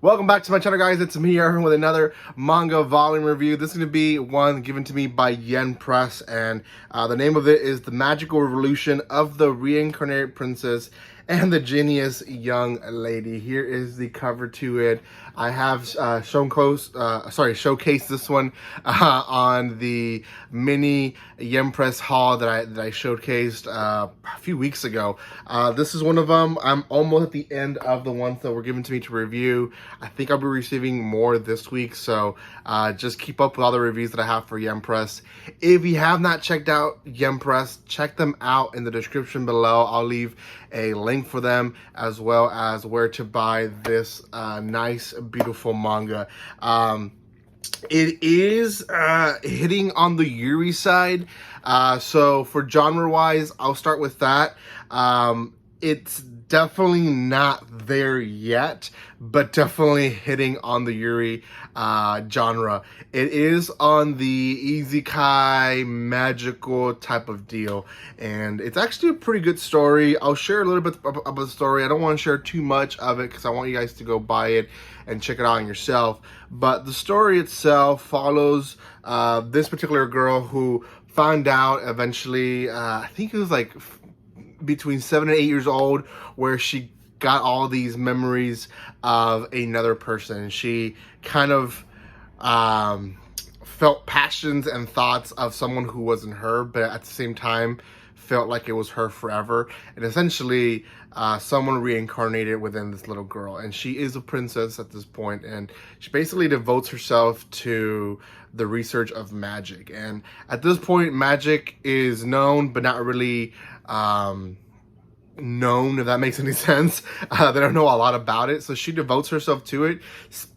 Welcome back to my channel, guys. It's me here with another manga volume review. This is going to be one given to me by Yen Press, and the name of it is The Magical Revolution of the Reincarnated Princess and the Genius Young Lady. Here is the cover to it. I have showcased this one on the mini Yen Press haul that I showcased a few weeks ago. This is one of them. I'm almost at the end of the ones that were given to me to review. I think I'll be receiving more this week, so just keep up with all the reviews that I have for Yen Press. If you have not checked out Yen Press, check them out in the description below. I'll leave a link for them as well as where to buy this nice, beautiful manga. It is hitting on the Yuri side. So for genre-wise, I'll start with that. It's definitely not there yet, but definitely hitting on the Yuri genre. It is on the isekai magical type of deal, and it's actually a pretty good story. I'll share a little bit about the story. I don't want to share too much of it because I want you guys to go buy it and check it out on yourself. But the story itself follows this particular girl who found out eventually, I think it was like between 7 and 8 years old, where she got all these memories of another person. She kind of felt passions and thoughts of someone who wasn't her, but at the same time felt like it was her forever. And essentially someone reincarnated within this little girl, and she is a princess at this point, and she basically devotes herself to the research of magic. And at this point, magic is known but not really known, if that makes any sense. They don't know a lot about it, so she devotes herself to it,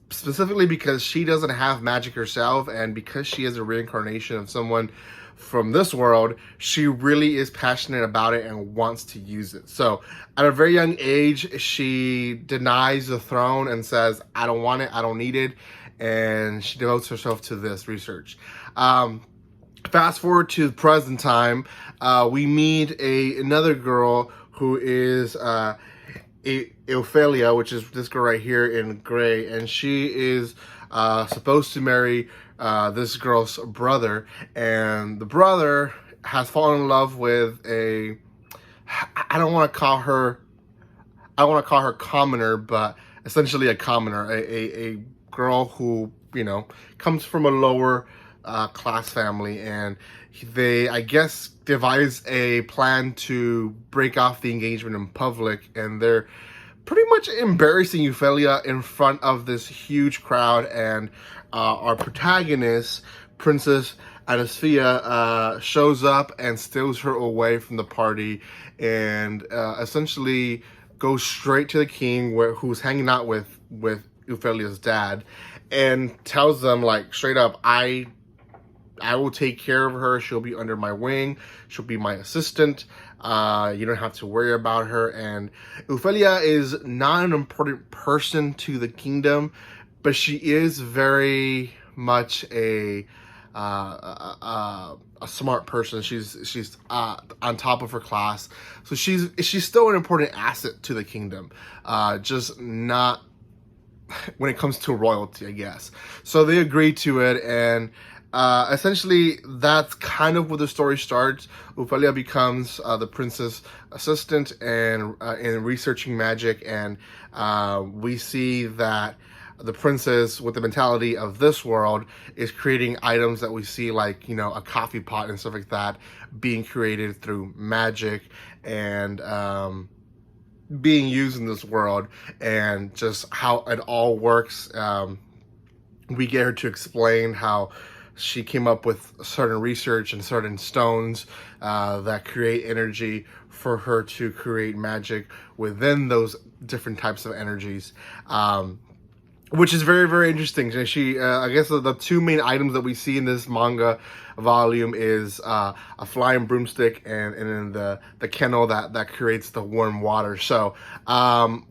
specifically because she doesn't have magic herself, and because she is a reincarnation of someone from this world, she really is passionate about it and wants to use it. So at a very young age, she denies the throne and says, I don't want it, I don't need it, and she devotes herself to this research. Fast forward to the present time, we meet another girl who is Ophelia, which is this girl right here in gray, and she is supposed to marry this girl's brother, and the brother has fallen in love with I don't want to call her commoner, but essentially a commoner, a girl who, you know, comes from a lower class family, and they, I guess, devise a plan to break off the engagement in public, and they're pretty much embarrassing Ophelia in front of this huge crowd. And our protagonist, Princess Anastasia, shows up and steals her away from the party, and essentially goes straight to the king, who's hanging out with Ophelia's dad, and tells them, like, straight up, I will take care of her. She'll be under my wing. She'll be my assistant. You don't have to worry about her. And Ophelia is not an important person to the kingdom, but she is very much a smart person. She's on top of her class, so she's still an important asset to the kingdom. Just not when it comes to royalty, I guess. So they agree to it, and essentially that's kind of where the story starts. Ophelia becomes the princess assistant and in researching magic, and we see that the princess, with the mentality of this world, is creating items that we see, like, you know, a coffee pot and stuff like that, being created through magic and being used in this world, and just how it all works. We get her to explain how she came up with certain research and certain stones that create energy for her to create magic within those different types of energies, which is very, very interesting. She, I guess the two main items that we see in this manga volume is a flying broomstick and then the kennel that creates the warm water. So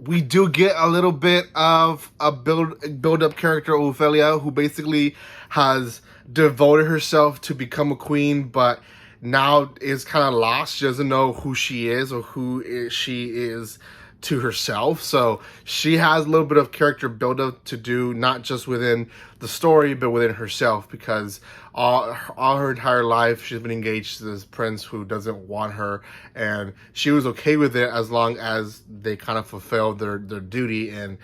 we do get a little bit of a build up character, Ophelia, who basically has devoted herself to become a queen, but now is kind of lost. She doesn't know who she is or who she is to herself. So she has a little bit of character buildup to do, not just within the story, but within herself, because all her entire life she's been engaged to this prince who doesn't want her, and she was okay with it as long as they kind of fulfilled their duty, and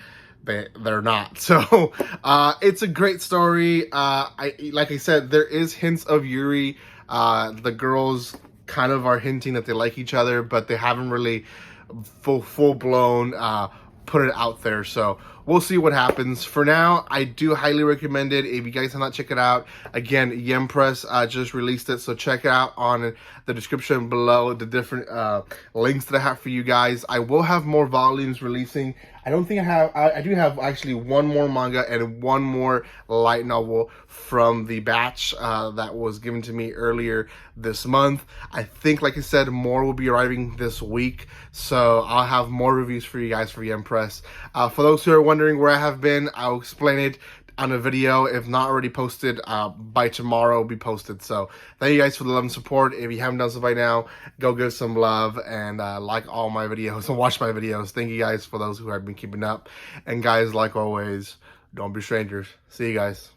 they're not. So it's a great story. Like I said, there is hints of Yuri. The girls kind of are hinting that they like each other, but they haven't really full blown put it out there. So we'll see what happens. For now, I do highly recommend it. If you guys have not checked it out, again, Yen Press just released it, so check it out on the description below, the different links that I have for you guys. I will have more volumes releasing. I don't think I have. I do have actually one more manga and one more light novel from the batch that was given to me earlier this month. I think, like I said, more will be arriving this week, so I'll have more reviews for you guys for Yen Press. For those who are wondering where I have been, I'll explain it on a video. If not already posted, by tomorrow will be posted. So thank you guys for the love and support. If you haven't done so by now, go give some love and like all my videos and watch my videos. Thank you guys for those who have been keeping up. And guys, like always, don't be strangers. See you guys.